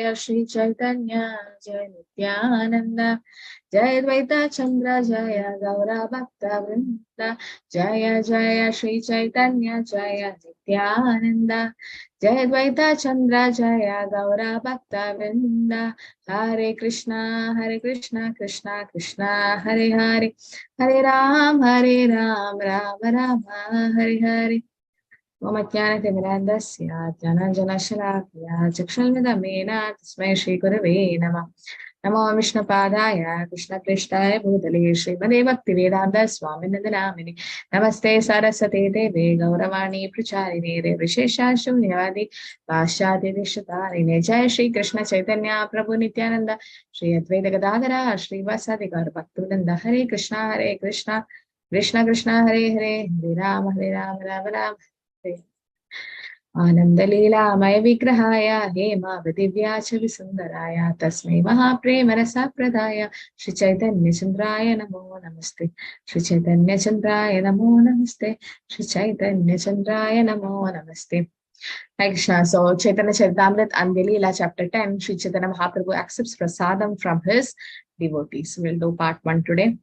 Jaya Shri Caitanya, Jaya Nityananda, Jaya Dvaita Chandra, Jaya Gaura Bhakta Vrinda, Jaya Jaya Shri Caitanya, Jaya Nityananda, Jaya Dvaita Chandra, Jaya Gaura Bhakta Vrinda, Hare Krishna, Krishna Krishna, Hare Hare, Hare Ram, Ram Rama, Hare Hare. Om Ajnanatimidandasya Jnananjanashalakya Chakshulmidamena Tasmai Shri Gurave Namah. Namo Vishnupadaya Krishna Krishnaya Bhutale Srimade Bhaktivedanta Swamini Namini Namaste Saraswate Deve Gauravani Pracharine Vishesha Shunyavadi Pashyati Vishatarine Jai Shri Krishna Chaitanya Prabhu Nityananda Shri Advaita Gadadhara Shri Vasadi Gaur Bhaktivinoda Hare Krishna Krishna Krishna Hare Hare Hare Rama Rama Rama आनंदलीलामय विग्रहाय हेमावदिव्याच विसुंदराय तस्मै महाप्रेम रसाप्रदाय श्री चैतन्य चंद्राय नमो नमस्ते श्री चैतन्य चंद्राय नमो नमस्ते श्री चैतन्य चंद्राय नमो नमस्ते. Hare Krishna. So Chaitanya Charitamrita and Lila chapter 10, Sri Chaitanya Mahaprabhu accepts prasadam from his devotees. We'll do part 1 today.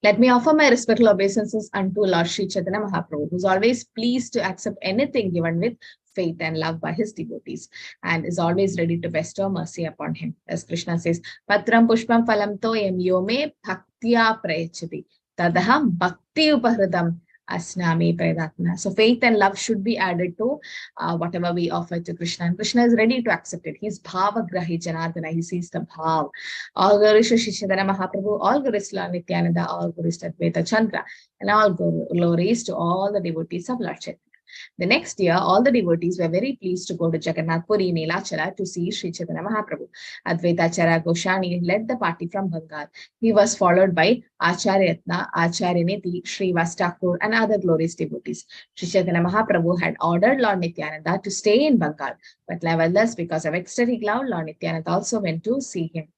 Let me offer my respectful obeisances unto Lord Sri Chaitanya Mahaprabhu, who is always pleased to accept anything given with faith and love by his devotees, and is always ready to bestow mercy upon him. As Krishna says, Patram Pushpam Phalam Toyam Yome Bhaktya Prayachati Tadaham Bhakti Upahridam Asnami Predatna. So faith and love should be added to whatever we offer to Krishna. And Krishna is ready to accept it. He's Bhava Grahi Janardana. He sees the Bhav. All glories to Shri Chaitanya Mahaprabhu, all glories to Lord Nityananda, all glories to Advaita Chandra, and all glories to all the devotees of Lord Chaitanya. The next year, all the devotees were very pleased to go to Jagannath Puri, Nilachala, to see Sri Chaitanya Mahaprabhu. Advaitacharya Goshani led the party from Bengal. He was followed by Acharyatna, Acharyaniti, Sri Vastakur, and other glorious devotees. Sri Chaitanya Mahaprabhu had ordered Lord Nityananda to stay in Bengal, but nevertheless, because of ecstatic love, Lord Nityananda also went to see him.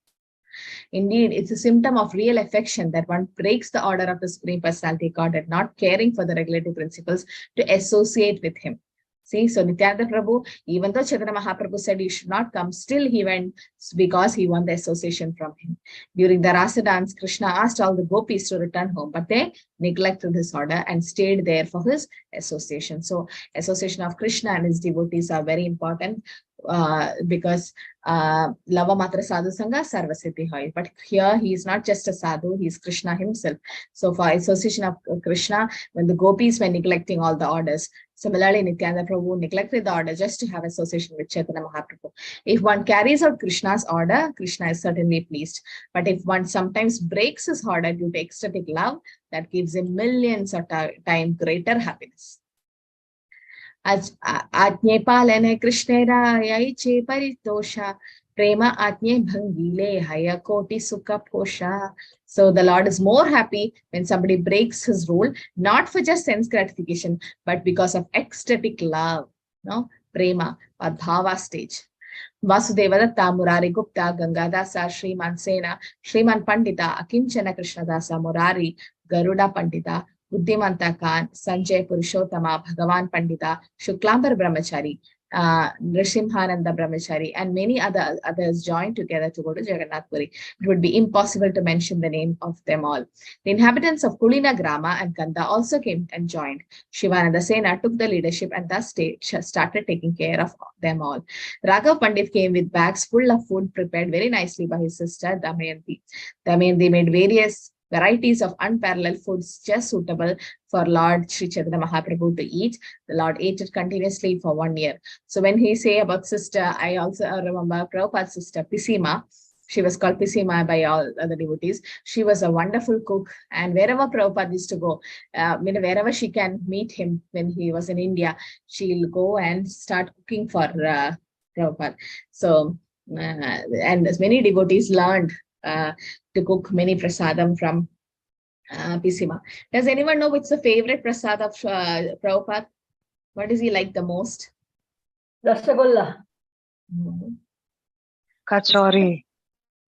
Indeed, it's a symptom of real affection that one breaks the order of the Supreme Personality Godhead, not caring for the regulative principles, to associate with him. See, so Nityananda Prabhu, even though Chaitanya Mahaprabhu said you should not come, still he went because he won the association from him. During the Rasa dance, Krishna asked all the gopis to return home, but they neglected his order and stayed there for his association. So association of Krishna and his devotees are very important. Because Lava Matra Sadhu Sangha Sarva Siddhi Hoy. But here he is not just a sadhu, he is Krishna himself. So for association of Krishna, when the gopis were neglecting all the orders, similarly Nityananda Prabhu neglected the order just to have association with Chaitanya Mahaprabhu. If one carries out Krishna's order, Krishna is certainly pleased. But if one sometimes breaks his order due to ecstatic love, that gives him millions of times greater happiness. Atne palane Krishnera yaiche paritosha prema atne bhangile haya koti sukha posha. So the Lord is more happy when somebody breaks his rule, not for just sense gratification, but because of ecstatic love, no? Prema or bhava stage. Vasudevadatta, Murari Gupta, Gangadasa, Shriman Sena, Shriman Pandita, Akinchana Krishnadasa, Murari, Garuda Pandita, Buddhimanta Khan, Sanjay Purushottama, Bhagavan Pandita, Shuklambar Brahmachari, Nrsimhananda Brahmachari, and many others joined together to go to Jagannath Puri. It would be impossible to mention the name of them all. The inhabitants of Kulina Grama and Kanda also came and joined. Shivananda Sena took the leadership and thus started taking care of them all. Raghav Pandit came with bags full of food prepared very nicely by his sister Damayanti. Damayanti made various varieties of unparalleled foods just suitable for Lord Sri Chaitanya Mahaprabhu to eat. The Lord ate it continuously for 1 year. So when he say about sister, I also remember Prabhupada's sister Pisima. She was called Pisima by all other devotees. She was a wonderful cook, and wherever Prabhupada used to go, wherever she can meet him when he was in India, she'll go and start cooking for Prabhupada. So, and as many devotees learned to cook many prasadam from Pisima. Does anyone know which is the favorite prasad of Prabhupada? What does he like the most? Rasagulla. Kachori.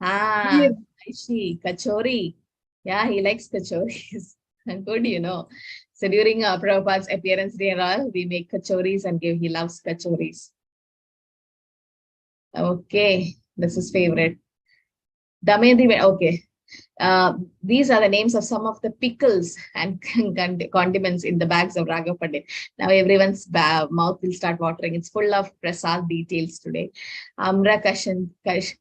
I see. Kachori. Yeah, he likes kachoris. Good, you know. So during Prabhupada's appearance day and all, we make kachoris and give. He loves kachoris. Okay, this is favorite. Damayanti, okay. These are the names of some of the pickles and condiments in the bags of Raghav Pandit. Now everyone's mouth will start watering. It's full of prasad details today. Amra Kashanti,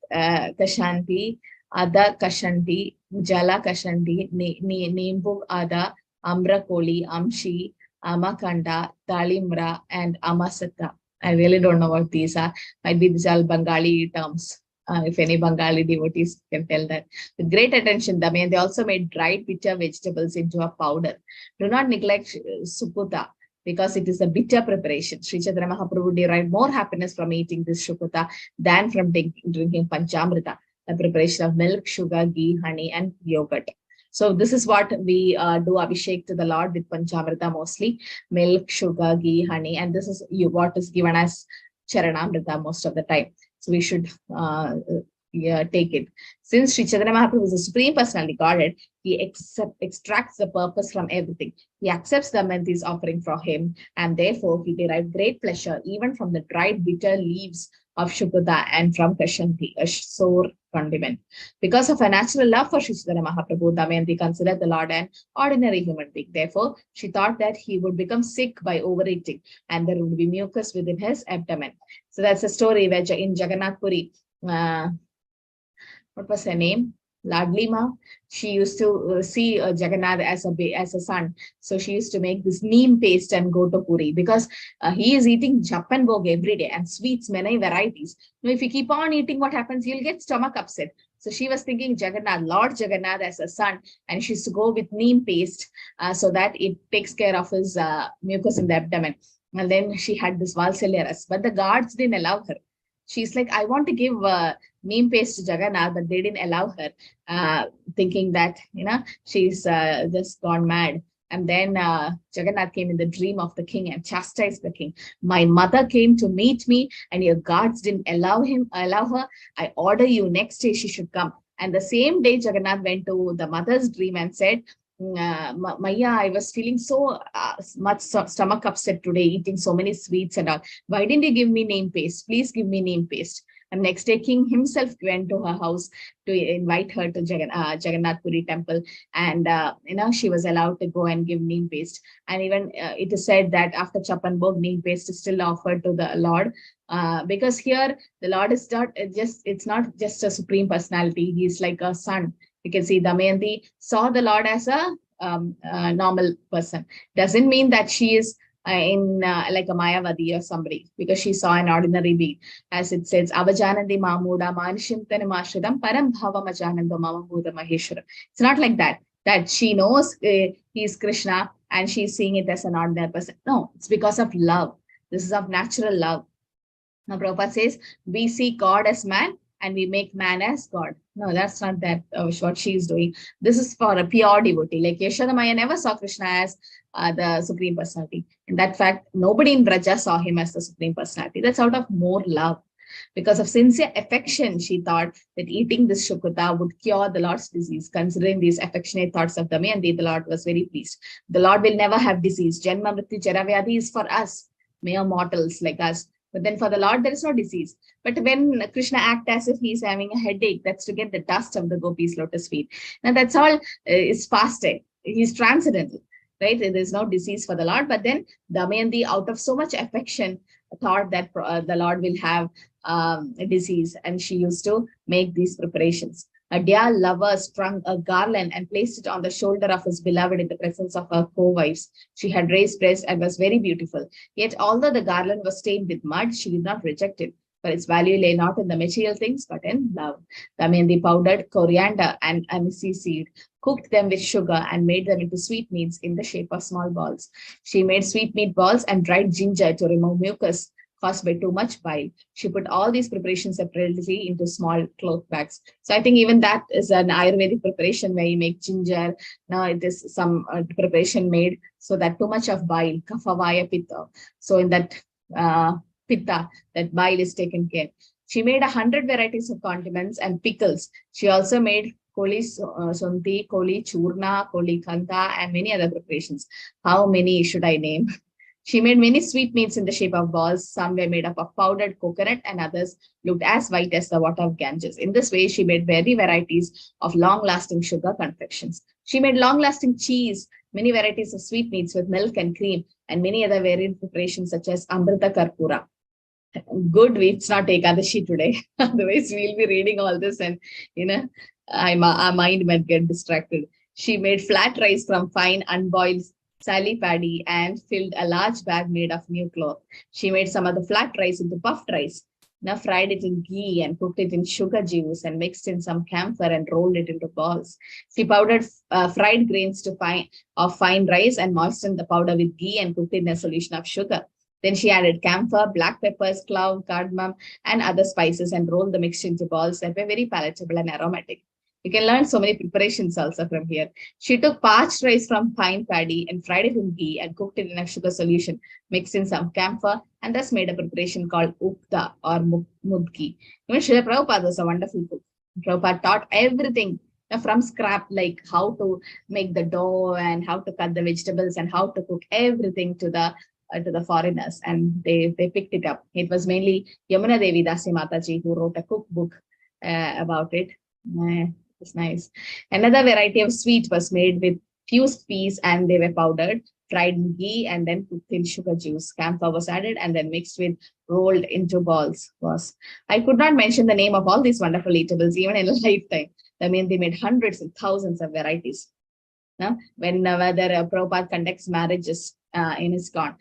Ada Kashanti, Jala Kashanti, Nimbu Ada, Amra Koli, Amshi, Amakanda, Talimra, and Amasata. I really don't know what these are. Might be these are Bengali terms. If any Bengali devotees can tell that. With great attention, Damayanti also made dried bitter vegetables into a powder. Do not neglect suputa because it is a bitter preparation. Sri Chaitanya Mahaprabhu derived more happiness from eating this suputa than from drinking panchamrita, a preparation of milk, sugar, ghee, honey, and yogurt. So this is what we do Abhishek to the Lord with panchamrita mostly, milk, sugar, ghee, honey, and this is what is given as charanamrita most of the time. So we should take it. Since Sri Chaitanya Mahaprabhu is the Supreme Personality Godhead, he extracts the purpose from everything. He accepts Damayanti's offering for him, and therefore he derived great pleasure even from the dried bitter leaves of Shukuta and from Kashanti, a sour condiment. Because of her natural love for Sri Chaitanya Mahaprabhu, Damayanti considered the Lord an ordinary human being. Therefore, she thought that he would become sick by overeating and there would be mucus within his abdomen. So that's a story where in Jagannath Puri, what was her name? Ladlima. She used to see Jagannath as a son. So she used to make this neem paste and go to Puri because he is eating jap and bhog every day and sweets, many varieties. Now, if you keep on eating, what happens? You'll get stomach upset. So she was thinking Jagannath, Lord Jagannath as a son, and she used to go with neem paste so that it takes care of his mucus in the abdomen. And then she had this Valsalyaras, but the guards didn't allow her. She's like, I want to give neem paste to Jagannath, but they didn't allow her, thinking that, she's just gone mad. And then Jagannath came in the dream of the king and chastised the king. My mother came to meet me and your guards didn't allow her. I order you next day she should come. And the same day Jagannath went to the mother's dream and said, Maya, I was feeling so much stomach upset today, eating so many sweets and all. Why didn't you give me neem paste? Please give me neem paste. And next day, king himself went to her house to invite her to Jagannath Puri temple. And, she was allowed to go and give neem paste. And even it is said that after Chapan Bhog, neem paste is still offered to the Lord. Because here, the Lord is it's not just a supreme personality. He's like a son. You can see Damayanti saw the Lord as a normal person. Doesn't mean that she is like a Mayavadi or somebody, because she saw an ordinary being. As it says, Avajanandi Mamuda Manishimtana Mashridam Param Bhava Majananda Mamamuda Maheshwara. It's not like that, that she knows he is Krishna and she's seeing it as an ordinary person. No, it's because of love. This is of natural love. Now, Prabhupada says, we see God as man and we make man as God. No, that's not that what she is doing. This is for a pure devotee. Like Yashoda Maya never saw Krishna as the Supreme Personality. In that fact, nobody in Braja saw him as the Supreme Personality. That's out of more love. Because of sincere affection, she thought that eating this shukuta would cure the Lord's disease. Considering these affectionate thoughts of Damayanti, the Lord was very pleased. The Lord will never have disease. Janma Mrityu Jara Vyadhi is for us, mere mortals like us. But then for the Lord, there is no disease. But when Krishna acts as if he's having a headache, that's to get the dust of the gopis' lotus feet. Now that's all is fasting. He's transcendental, right? There's no disease for the Lord. But then Damayanti, out of so much affection, thought that the Lord will have a disease. And she used to make these preparations. A dear lover strung a garland and placed it on the shoulder of his beloved in the presence of her co-wives. She had raised breast and was very beautiful. Yet, although the garland was stained with mud, she did not reject it, for its value lay not in the material things, but in love. Damayanti powdered coriander and aniseed seed, cooked them with sugar, and made them into sweetmeats in the shape of small balls. She made sweetmeat balls and dried ginger to remove mucus caused by too much bile. She put all these preparations separately into small cloth bags. So I think even that is an Ayurvedic preparation where you make ginger. Now it is some preparation made so that too much of bile, kapha vaya pitta. So in that pitta, that bile is taken care. She made 100 varieties of condiments and pickles. She also made koli sonti, koli churna, koli kanta, and many other preparations. How many should I name? She made many sweetmeats in the shape of balls. Some were made up of powdered coconut and others looked as white as the water of Ganges. In this way, she made many varieties of long-lasting sugar confections. She made long-lasting cheese, many varieties of sweetmeats with milk and cream, and many other variant preparations such as Amrita Karpura. Good, it's not Ekadashi today. Otherwise, we'll be reading all this and, our mind might get distracted. She made flat rice from fine unboiled sally paddy and filled a large bag made of new cloth. She made some of the flat rice into puffed rice. Now fried it in ghee and cooked it in sugar juice and mixed in some camphor and rolled it into balls. She powdered fried grains of fine rice and moistened the powder with ghee and cooked it in a solution of sugar. Then she added camphor, black peppers, clove, cardamom, and other spices and rolled the mixture into balls that were very palatable and aromatic. You can learn so many preparations also from here. She took parched rice from fine paddy and fried it in ghee and cooked it in a sugar solution, mixed in some camphor, and thus made a preparation called ukta or mudki. Even Srila Prabhupada was a wonderful cook. Prabhupada taught everything from scrap, like how to make the dough and how to cut the vegetables and how to cook everything to the foreigners, and they picked it up. It was mainly Yamuna Devi Dasi Mataji who wrote a cookbook about it. It's nice. Another variety of sweet was made with fused peas and they were powdered, fried in ghee, and then cooked in sugar juice. Camphor was added and then mixed with rolled into balls. I could not mention the name of all these wonderful eatables even in a lifetime. I mean, they made hundreds and thousands of varieties. Now, whether Prabhupada conducts marriages in ISKCON,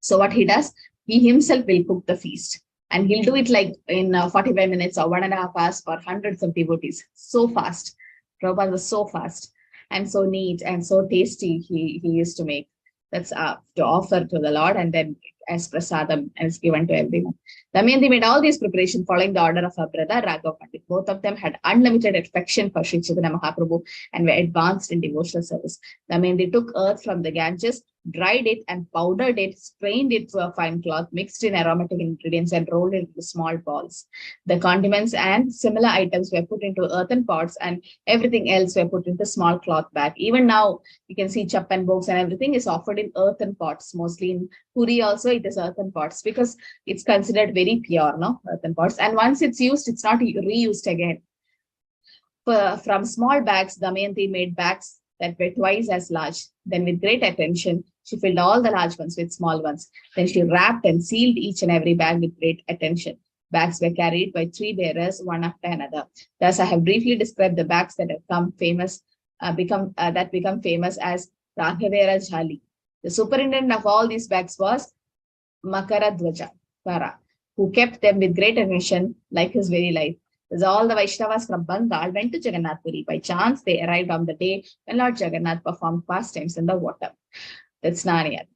so what he does, he himself will cook the feast. And he'll do it like in 45 minutes or 1.5 hours for hundreds of devotees. So fast. Prabhupada was so fast and so neat and so tasty he used to make. That's to offer to the Lord, and then as Prasādam is given to everyone. Damayanti made all these preparations following the order of her brother Raghav Pandit. Both of them had unlimited affection for Sri Chaitanya Mahāprabhu and were advanced in devotional service. Damayanti took earth from the Ganges, dried it and powdered it, strained it through a fine cloth, mixed in aromatic ingredients and rolled it into small balls. The condiments and similar items were put into earthen pots and everything else were put into small cloth bag. Even now, you can see chap and bhog and everything is offered in earthen pots. Mostly in Puri also it is earthen pots because it's considered very pure, no? Earthen pots. And once it's used, it's not reused again. From small bags, Damayanti made bags that were twice as large. Then with great attention, she filled all the large ones with small ones. Then she wrapped and sealed each and every bag with great attention. Bags were carried by 3 bearers, one after another. Thus, I have briefly described the bags that have become famous as Raghavera Jhali. The superintendent of all these bags was Makaradwaja Para, who kept them with great attention like his very life. As all the Vaishnavas from Bengal went to Jagannath Puri. By chance, they arrived on the day when Lord Jagannath performed pastimes in the water. That's Naniya.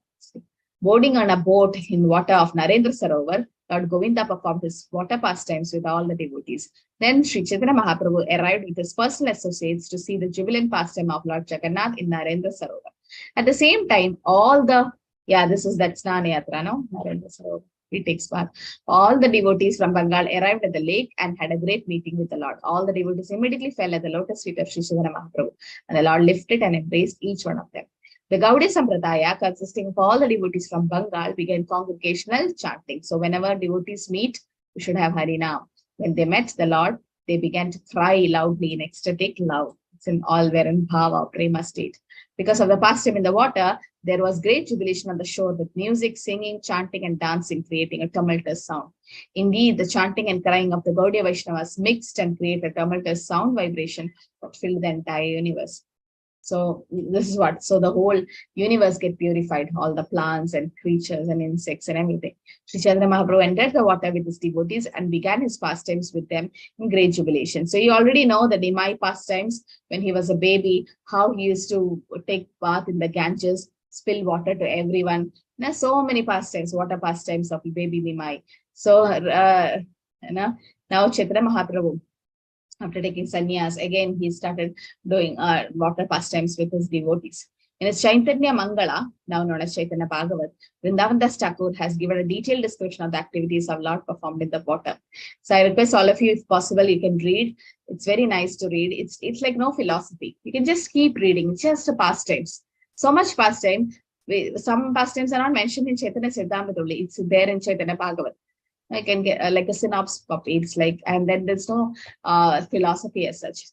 Boarding on a boat in water of Narendra Sarovar, Lord Govinda performed his water pastimes with all the devotees. Then Sri Chaitanya Mahāprabhu arrived with his personal associates to see the jubilant pastime of Lord Jagannath in Narendra Sarovar. At the same time, this is that Snanayatra, no? Narendra Sarovar. It takes part. All the devotees from Bengal arrived at the lake and had a great meeting with the Lord. All the devotees immediately fell at the lotus feet of Sri Chaitanya Mahāprabhu, and the Lord lifted and embraced each one of them. The Gaudiya Sampradaya, consisting of all the devotees from Bengal, began congregational chanting. So whenever devotees meet, we should have Harinam. When they met the Lord, they began to cry loudly in ecstatic love. All were in bhava, prema state. Because of the pastime in the water, there was great jubilation on the shore with music, singing, chanting, and dancing, creating a tumultuous sound. Indeed, the chanting and crying of the Gaudiya Vaishnavas mixed and created a tumultuous sound vibration that filled the entire universe. So this is what, so the whole universe get purified, all the plants and creatures and insects and everything. Sri Chaitanya Mahaprabhu entered the water with his devotees and began his pastimes with them in great jubilation. So you already know the Nimai pastimes when he was a baby, how he used to take bath in the Ganges, spill water to everyone. Now so many pastimes, water pastimes of baby Nimai. So now Chaitanya Mahaprabhu, after taking sannyas, again he started doing water pastimes with his devotees. In his Chaitanya Mangala, now known as Chaitanya Bhagavat, Vrindavan Das Thakur has given a detailed description of the activities of Lord performed in the water. So I request all of you, if possible, you can read. It's very nice to read. It's like no philosophy. You can just keep reading. It's just a pastimes. So much pastime. Some pastimes are not mentioned in Chaitanya Charitamrita only. It's there in Chaitanya Bhagavat. I can get like a synopsis copy. It's like, and then there's no philosophy as such.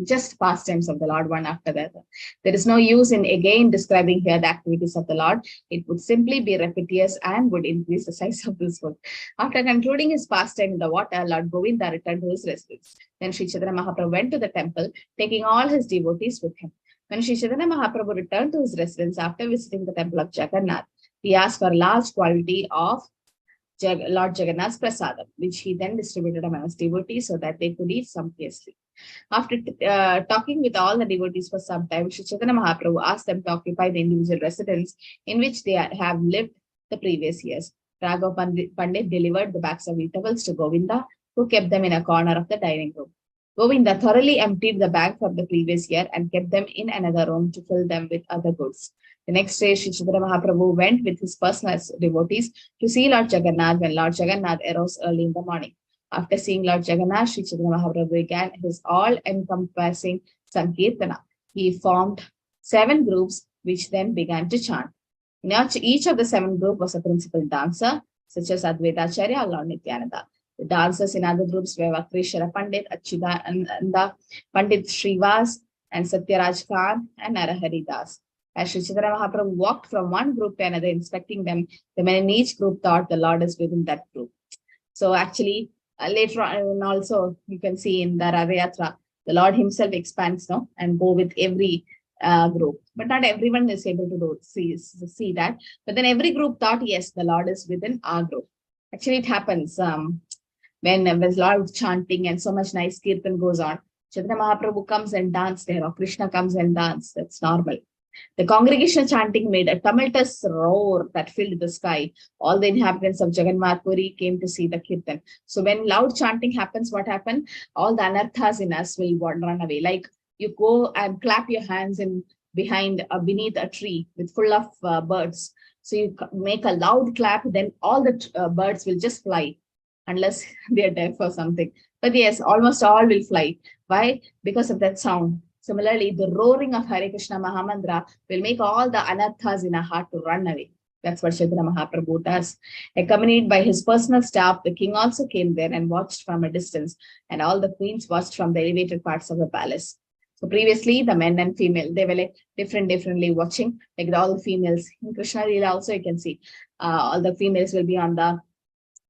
Just pastimes of the Lord, one after the other. There is no use in again describing here the activities of the Lord. It would simply be repetitious and would increase the size of this book. After concluding his pastime in the water, Lord Govinda returned to his residence. Then Sri Chaitanya Mahaprabhu went to the temple, taking all his devotees with him. When Sri Chaitanya Mahaprabhu returned to his residence after visiting the temple of Jagannath, he asked for a large quantity of Lord Jagannath's Prasādam, which he then distributed among his devotees so that they could eat sumptuously. After talking with all the devotees for some time, Sri Chaitanya Mahaprabhu asked them to occupy the individual residence in which they have lived the previous years. Raghav Pandit delivered the bags of eatables to Govinda, who kept them in a corner of the dining room. Govinda thoroughly emptied the bag for the previous year and kept them in another room to fill them with other goods. The next day, Sri Chaitanya Mahaprabhu went with his personal devotees to see Lord Jagannath when Lord Jagannath arose early in the morning. After seeing Lord Jagannath, Sri Chaitanya Mahaprabhu began his all-encompassing Sankirtana. He formed 7 groups, which then began to chant. In each of the 7 groups was a principal dancer, such as Advaitacharya or Lord Nityananda. The dancers in other groups were Vakreshwara Pandit, Achyutananda Pandit Srivas, and Satyaraj Khan and Narahari Das. As Sri Chaitanya Mahaprabhu walked from one group to another, inspecting them, the men in each group thought the Lord is within that group. So actually, later on also, you can see in the Radha Yatra, the Lord himself expands and go with every group. But not everyone is able to see that. But then every group thought, yes, the Lord is within our group. Actually, it happens when there's a lot of chanting and so much nice kirtan goes on. Chaitanya Mahaprabhu comes and dances there, or Krishna comes and dances. That's normal. The congregational chanting made a tumultuous roar that filled the sky. All the inhabitants of Jagannath Puri came to see the kirtan. So when loud chanting happens, what happens? All the anarthas in us will run away. Like you go and clap your hands beneath a tree with full of birds. So you make a loud clap, then all the birds will just fly, unless they are deaf or something. But yes, almost all will fly. Why? Because of that sound. Similarly, the roaring of Hare Krishna Mahamantra will make all the anarthas in our heart to run away. That's what Chaitanya Mahaprabhu does. Accompanied by his personal staff, the king also came there and watched from a distance, and all the queens watched from the elevated parts of the palace. So previously, the men and female, they were like differently watching, like all the females. In Krishna Lila also, you can see all the females will be on the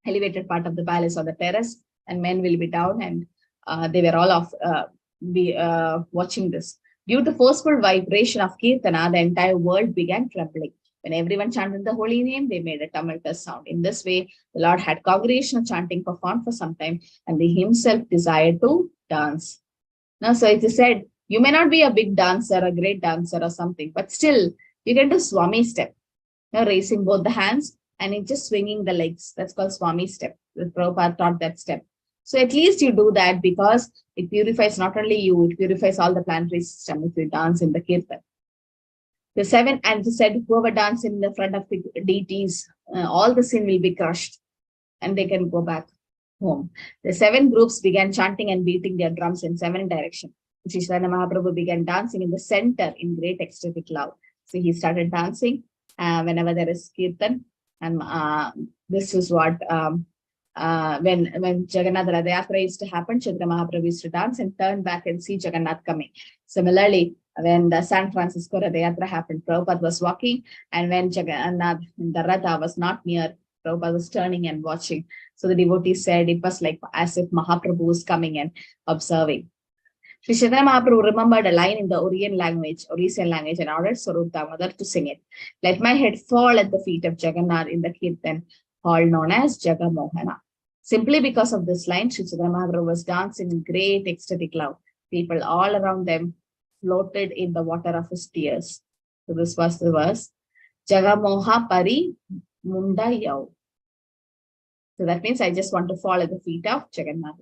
elevated part of the palace or the terrace, and men will be down, and they were all watching this. Due to forceful vibration of Kirtana, the entire world began trembling. When everyone chanted the holy name, they made a tumultuous sound. In this way, the Lord had congregational chanting performed for some time, and he himself desired to dance. Now, so it is said, you may not be a big dancer, a great dancer or something, but still, you can do Swami step. Raising both the hands and just swinging the legs. That's called Swami step. The Prabhupada taught that step. So at least you do that, because it purifies not only you, it purifies all the planetary system if you dance in the kirtan. The 7, and he said, whoever dances in the front of the deities, all the sin will be crushed and they can go back home. The 7 groups began chanting and beating their drums in 7 directions. Sri Chaitanya Mahaprabhu began dancing in the center in great ecstatic love. So he started dancing whenever there is kirtan, and this is what when Jagannath Radha Yatra used to happen, Chaitanya Mahaprabhu used to dance and turn back and see Jagannath coming. Similarly, when the San Francisco Radha Yatra happened, Prabhupada was walking, and when Jagannath, the Radha was not near, Prabhupada was turning and watching. So the devotees said it was like as if Mahaprabhu was coming and observing. Sri Chaitanya Mahaprabhu remembered a line in the Orisian language, and ordered Swarup Damodar to sing it. Let my head fall at the feet of Jagannath in the Kirtan hall known as Jagamohana. Simply because of this line, Sri Chaitanya Mahaprabhu was dancing in great ecstatic love. People all around them floated in the water of his tears. So this was the verse, Jagamoha Pari Munda Yau. So that means I just want to fall at the feet of Jagannath.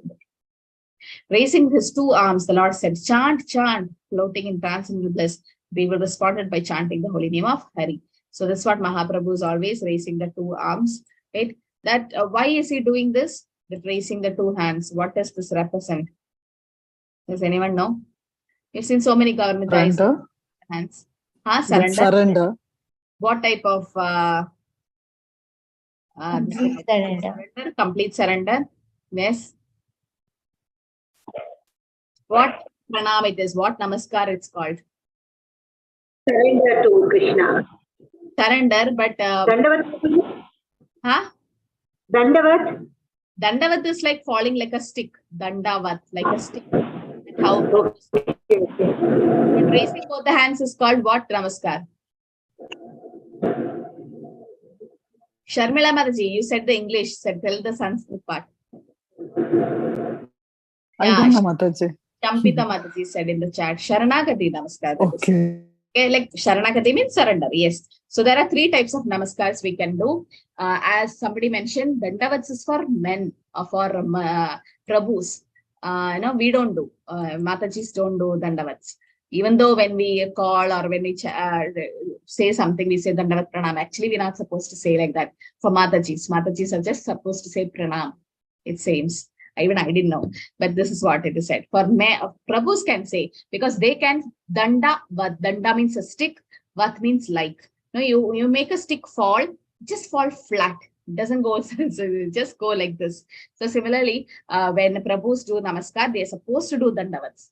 Raising his 2 arms, the Lord said, chant, chant, floating in trance and bliss. People responded by chanting the holy name of Hari. So that's what Mahaprabhu is always raising the 2 arms. Right? That why is he doing this? That raising the 2 hands. What does this represent? Does anyone know? You've seen so many government hands. Surrender. What type of Surrender. Complete surrender. Yes. What pranam it is? What namaskar it's called? Surrender to Krishna. Surrender, but Dandavat. huh? Dandavat. Dandavat is like falling like a stick. Dandavat, like a stick. How? Okay. But raising both the hands is called what namaskar? Sharmila Mataji, you said the English. Tell the Sanskrit part. I don't know, Mataji. Champita Mataji said in the chat. Sharanagati namaskar. Okay. Okay, like Sharanagati means surrender. Yes. So there are 3 types of namaskars we can do. As somebody mentioned, Dandavats is for men or for Prabhus. We don't do. Matajis don't do Dandavats. Even though when we call or when we say something, we say Dandavat Pranam. Actually, we're not supposed to say like that for Matajis. Matajis are just supposed to say Pranam, it seems. Even I didn't know, but this is what it is said. For Prabhus can say, because they can danda. Danda means a stick. Vat means like. No, you make a stick fall, just fall flat. It doesn't go, just go like this. So similarly, when Prabhus do namaskar, they're supposed to do dandavats.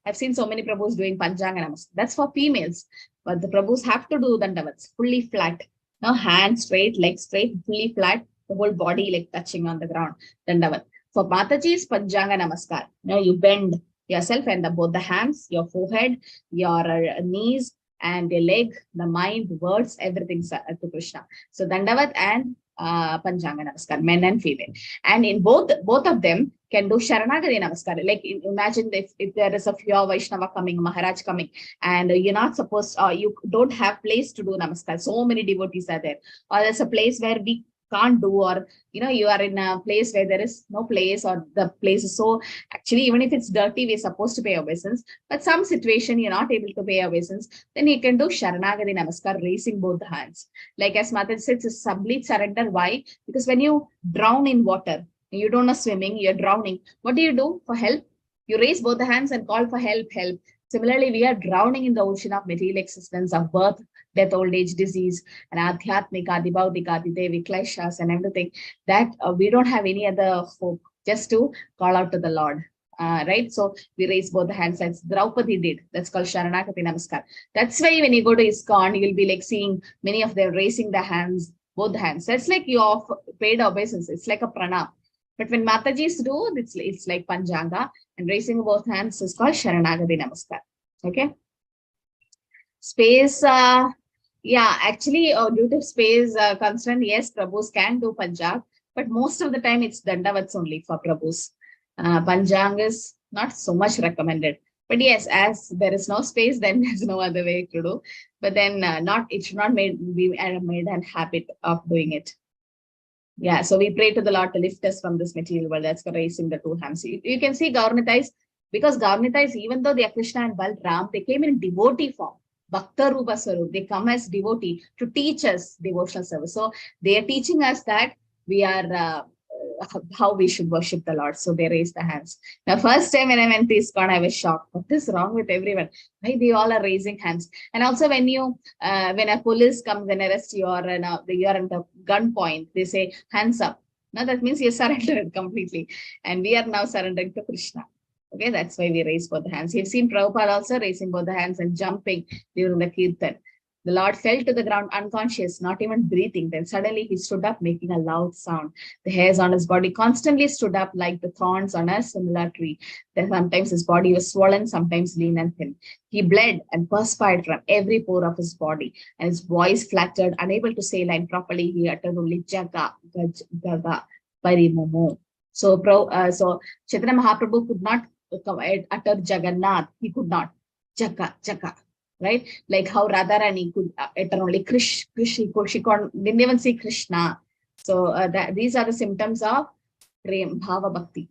I've seen so many Prabhus doing panchanga namaskar. That's for females, but the Prabhus have to do dandavats, fully flat. Now hand straight, leg straight, fully flat, the whole body like touching on the ground. Dandavat. For Mataji's Panchanga Namaskar, you bend yourself and both the hands, your forehead, your knees, and your leg, the mind, words, everything to Krishna. So Dandavat and Panchanga Namaskar, men and female. And in both of them can do Sharanagati Namaskar. Like imagine if there is a pure Vaishnava coming, Maharaj coming, and you're not supposed, you don't have place to do Namaskar. So many devotees are there. Or there's a place where we can't do, or you are in a place where there is no place, or the place is so, actually even if it's dirty, we're supposed to pay obeisance, but some situation you're not able to pay obeisance, then you can do Sharanagati Namaskar, raising both the hands. Like as Mataji said, it's a complete surrender. Why? Because when you drown in water, you don't know swimming, you're drowning, what do you do for help? You raise both the hands and call for help. Similarly, we are drowning in the ocean of material existence, of birth, death, old age, disease, and adhyatmika, adibhautika, adidevi, kleshas, and everything, that we don't have any other hope, just to call out to the Lord. Right? So we raise both the hands as Draupadi did. That's called Sharanagati Namaskar. That's why when you go to ISKCON, you'll be like seeing many of them raising the hands, both the hands. That's like you have paid obeisance. It's like a pranam. But when Matajis do, it's like Panchanga, and raising both hands is called Sharanagati Namaskar. Okay. Space, actually, due to space constraint, yes, Prabhus can do Panjang, but most of the time it's Dandavats only for Prabhus. Panjang is not so much recommended. But yes, as there is no space, then there's no other way to do. But then it should not be made a habit of doing it. Yeah, so we pray to the Lord to lift us from this material world. That's for raising the 2 hands. You can see Gauranitais, because Gauranitais, even though they are Krishna and Balram, they came in devotee form. Bhakta Rupa Swarup, they come as devotee to teach us devotional service. So they are teaching us that we are how we should worship the Lord. So they raise the hands. Now, first time when I went to ISKCON, I was shocked. What is wrong with everyone? Why they all are raising hands? And also when when a police comes and arrests you, or you are at the gunpoint, they say hands up. Now that means you surrendered completely. And we are now surrendering to Krishna. Okay, that's why we raise both the hands. You've seen Prabhupada also raising both the hands and jumping during the kirtan. The Lord fell to the ground unconscious, not even breathing. Then suddenly he stood up, making a loud sound. The hairs on his body constantly stood up like the thorns on a similar tree. Then sometimes his body was swollen, sometimes lean and thin. He bled and perspired from every pore of his body, and his voice flattered. Unable to say line properly, he uttered only Jaga, Gaj, Gaga, Parimumu. So Chaitanya Mahāprabhu could not utter Jagannath. He could not. Jaka, Jaka. Right? Like how Radharani could utter only Krish, she didn't even see Krishna. So these are the symptoms of Prem, Bhava Bhakti.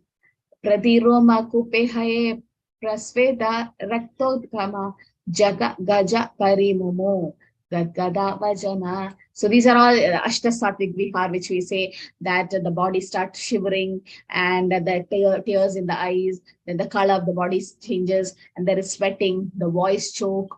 Pradiroma Kupehaye Prasveda Raktodkama Jaga Gaja Parimumu. Gada Vajana. So these are all Ashtasattvic Vihar, which we say that the body starts shivering and the tears in the eyes, then the color of the body changes and there is sweating, the voice choke,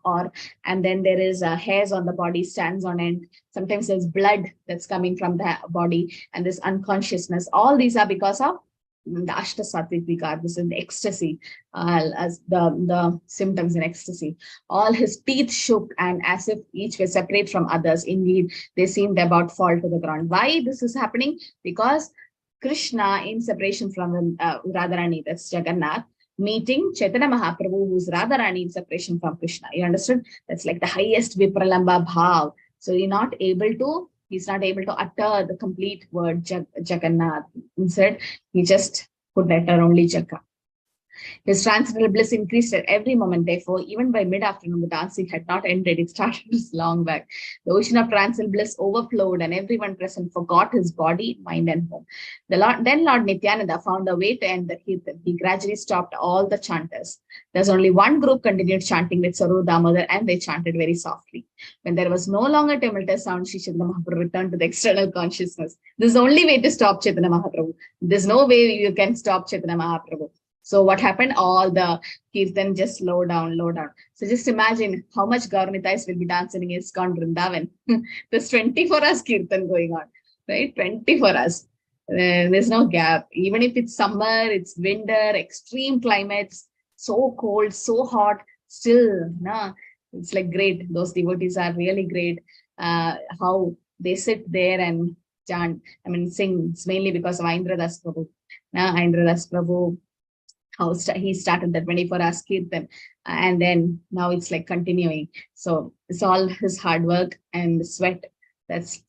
and then there is hairs on the body stands on end. Sometimes there's blood that's coming from the body and this unconsciousness. All these are because of the Ashtasattvic Vikar. This is the ecstasy, as the symptoms in ecstasy. All his teeth shook and as if each were separate from others. Indeed, they seemed about to fall to the ground. Why this is happening? Because Krishna, in separation from Radharani, that's Jagannath, meeting Chaitanya Mahaprabhu, who's Radharani in separation from Krishna. You understood? That's like the highest Vipralamba Bhav. So he's not able to utter the complete word Jagannath. Instead, he just could utter only Jaga. His transcendental bliss increased at every moment. Therefore, even by mid-afternoon, the dancing had not ended. It started long back. The ocean of transcendental bliss overflowed, and everyone present forgot his body, mind, and home. Then Lord Nityananda found a way to end the Kirtan. He gradually stopped all the chanters. There's only one group continued chanting with Saru Damodar, and they chanted very softly. When there was no longer tumultuous sound, Sri Chaitanya Mahaprabhu returned to the external consciousness. This is the only way to stop Chaitanya Mahaprabhu. There's no way you can stop Chaitanya Mahaprabhu. So what happened? All the Kirtan just slow down. So just imagine how much Gauranitais will be dancing in ISKCON Vrindavan. There's 24 hours Kirtan going on, right? 24 hours. There's no gap. Even if it's summer, it's winter, extreme climates, so cold, so hot, still, it's like great. Those devotees are really great. How they sit there and chant, sing. It's mainly because of Indra Das Prabhu. Indra Das Prabhu, how he started the 24 hours Kirtan, and then now it's like continuing. So it's all his hard work and sweat. That's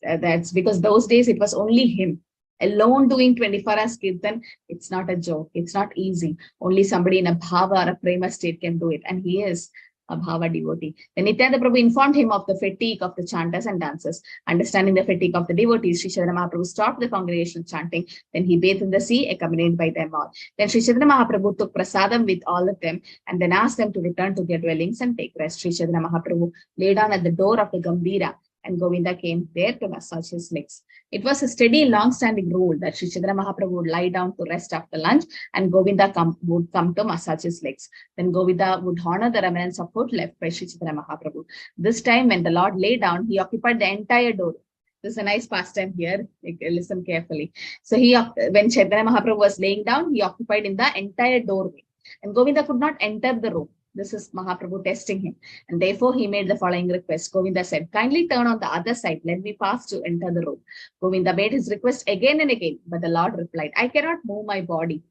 because those days it was only him alone doing 24 hours Kirtan. It's not a joke. It's not easy. Only somebody in a bhava or a prema state can do it. And he is a bhava devotee. Then Nityananda Prabhu informed him of the fatigue of the chanters and dancers. Understanding the fatigue of the devotees, Sri Chaitanya Mahaprabhu stopped the congregational chanting. Then he bathed in the sea, accompanied by them all. Then Sri Chaitanya Mahaprabhu took Prasādam with all of them and then asked them to return to their dwellings and take rest. Sri Chaitanya Mahaprabhu lay down at the door of the Gambhira, and Govinda came there to massage his legs. It was a steady, long-standing rule that Sri Chaitanya Mahaprabhu would lie down to rest after lunch, and Govinda would come to massage his legs. Then Govinda would honor the remnants of food left by Sri Chaitanya Mahaprabhu. This time, when the Lord lay down, he occupied the entire door. This is a nice pastime here. Listen carefully. So when Chaitanya Mahaprabhu was laying down, he occupied in the entire doorway, and Govinda could not enter the room. This is Mahaprabhu testing him. And therefore, he made the following request. Govinda said, kindly turn on the other side. Let me pass to enter the room. Govinda made his request again and again. But the Lord replied, I cannot move my body.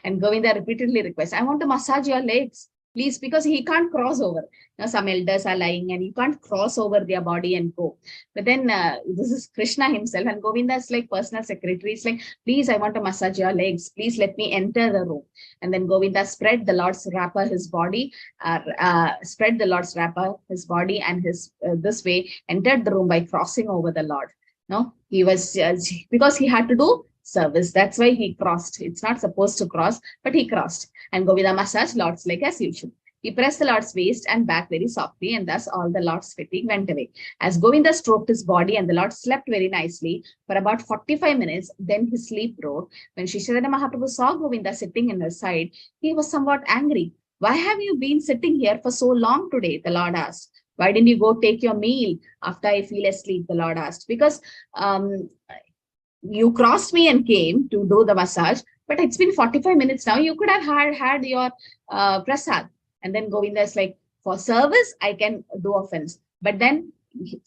And Govinda repeatedly requested, I want to massage your legs, please, because he can't cross over. Now, some elders are lying and you can't cross over their body and go. But then this is Krishna himself, and Govinda is like personal secretary. It's like, please, I want to massage your legs. Please let me enter the room. And then Govinda spread the Lord's wrapper, his body, and his this way entered the room by crossing over the Lord. No, he was because he had to do service. That's why he crossed. It's not supposed to cross, but he crossed. And Govinda massaged Lord's leg as usual. He pressed the Lord's waist and back very softly, and thus all the Lord's fatigue went away. As Govinda stroked his body, and the Lord slept very nicely for about 45 minutes, then his sleep broke. When Sri Chaitanya Mahaprabhu saw Govinda sitting in her side, he was somewhat angry. Why have you been sitting here for so long today? The Lord asked. Why didn't you go take your meal after I fell asleep? The Lord asked. Because you crossed me and came to do the massage, but it's been 45 minutes now. You could have had your prasad. And then Govinda is like, for service, I can do offense. But then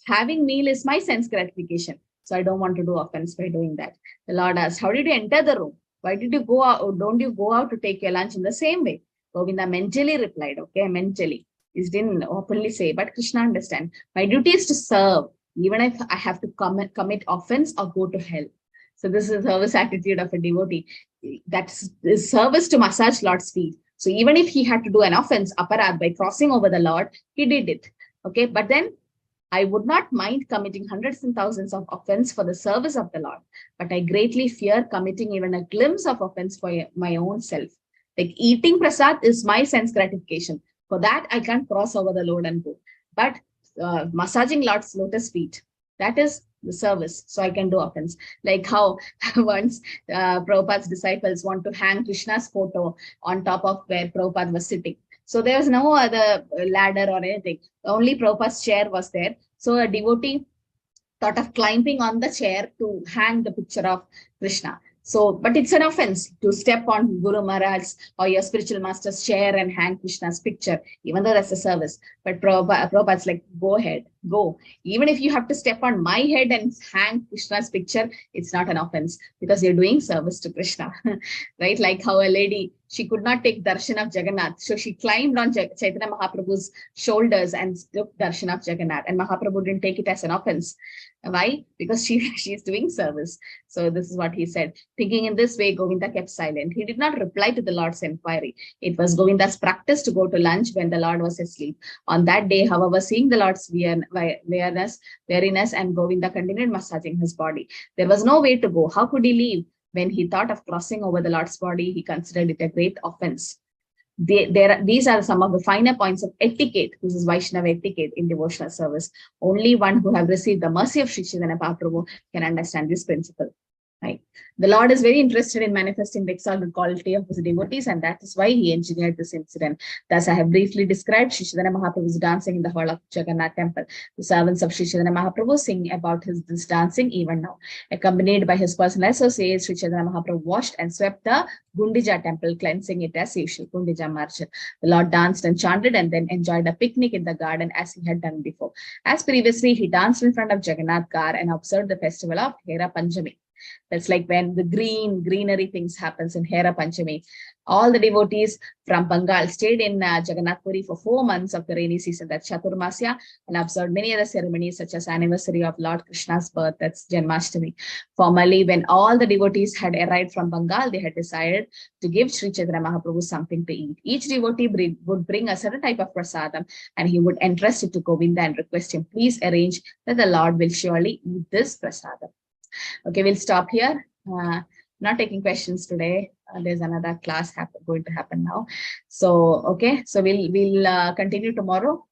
having meal is my sense gratification. So I don't want to do offense by doing that. The Lord asked, how did you enter the room? Why did you go out? Don't you go out to take your lunch in the same way? Govinda mentally replied, okay, mentally. He didn't openly say, but Krishna understand. My duty is to serve, even if I have to commit offense or go to hell. So this is the service attitude of a devotee. That's service to massage Lord's feet. So even if he had to do an offense, aparad, by crossing over the Lord, he did it. Okay, but then I would not mind committing hundreds and thousands of offense for the service of the Lord, but I greatly fear committing even a glimpse of offense for my own self. Like eating prasad is my sense gratification. For that, I can't cross over the Lord and go. But massaging Lord's lotus feet. That is the service. So I can do offense. Like how once Prabhupada's disciples want to hang Krishna's photo on top of where Prabhupada was sitting. So there was no other ladder or anything. Only Prabhupada's chair was there. So a devotee thought of climbing on the chair to hang the picture of Krishna. So, but it's an offense to step on Guru Maharaj's or your spiritual master's chair and hang Krishna's picture, even though that's a service. But Prabhupada's like, go ahead, go. Even if you have to step on my head and hang Krishna's picture, it's not an offense because you're doing service to Krishna, right? Like how a lady, she could not take darshan of Jagannath. So she climbed on Chaitanya Mahaprabhu's shoulders and took darshan of Jagannath. And Mahaprabhu didn't take it as an offense. Why? Because she's doing service. So this is what he said. Thinking in this way, Govinda kept silent. He did not reply to the Lord's inquiry. It was Govinda's practice to go to lunch when the Lord was asleep. On that day, however, seeing the Lord's weariness, and Govinda continued massaging his body. There was no way to go. How could he leave? When he thought of crossing over the Lord's body, he considered it a great offense. These are some of the finer points of etiquette. This is Vaishnava etiquette in devotional service. Only one who have received the mercy of Sri Chaitanya Mahaprabhu can understand this principle. Right? The Lord is very interested in manifesting the exalted quality of his devotees, and that is why he engineered this incident. Thus, I have briefly described Sri Chaitanya Mahaprabhu's dancing in the hall of Jagannath temple. The servants of Sri Chaitanya Mahaprabhu sing about this dancing even now. Accompanied by his personal associates, Sri Chaitanya Mahaprabhu washed and swept the Gundija temple, cleansing it as usual. Gundija Marcha. The Lord danced and chanted and then enjoyed a picnic in the garden as he had done before. As previously, he danced in front of Jagannath car and observed the festival of Hera Panchami. That's like when the greenery things happens in Hera Panchami. All the devotees from Bengal stayed in Jagannath Puri for 4 months of the rainy season, that's Chaturmasya, and observed many other ceremonies such as anniversary of Lord Krishna's birth, that's Janmashtami. Formerly, when all the devotees had arrived from Bengal, they had decided to give Sri Chaitanya Mahaprabhu something to eat. Each devotee would bring a certain type of prasadam, and he would entrust it to Govinda and request him, please arrange that the Lord will surely eat this prasadam. Okay, we'll stop here. Not taking questions today. There's another class going to happen now. So, okay, so we'll continue tomorrow.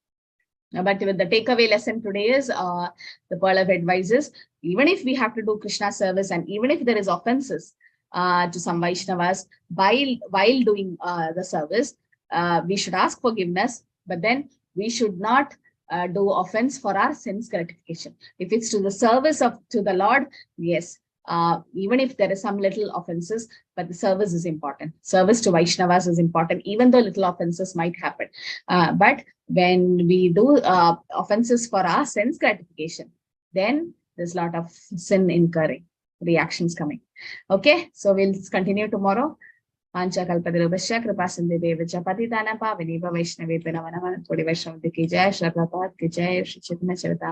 But with the takeaway lesson today is the pearl of advice is, even if we have to do Krishna service and even if there is offenses to some Vaishnavas while doing the service, we should ask forgiveness, but then we should not do offense for our sins gratification. If it's to the service to the Lord, yes, even if there is some little offenses, but the service is important. Service to Vaishnavas is important, even though little offenses might happen. But when we do offenses for our sins gratification, then there's a lot of sin incurring, reactions coming. Okay, so we'll continue tomorrow. Antya kalpatarubhasya kripasindhubhya patitanam pavanebhyo vaishnavebhyo namo namaः. Thodi Vaishnava ki jai, Shri Prabhupada ki jai, Shri Chaitanya Charitamrita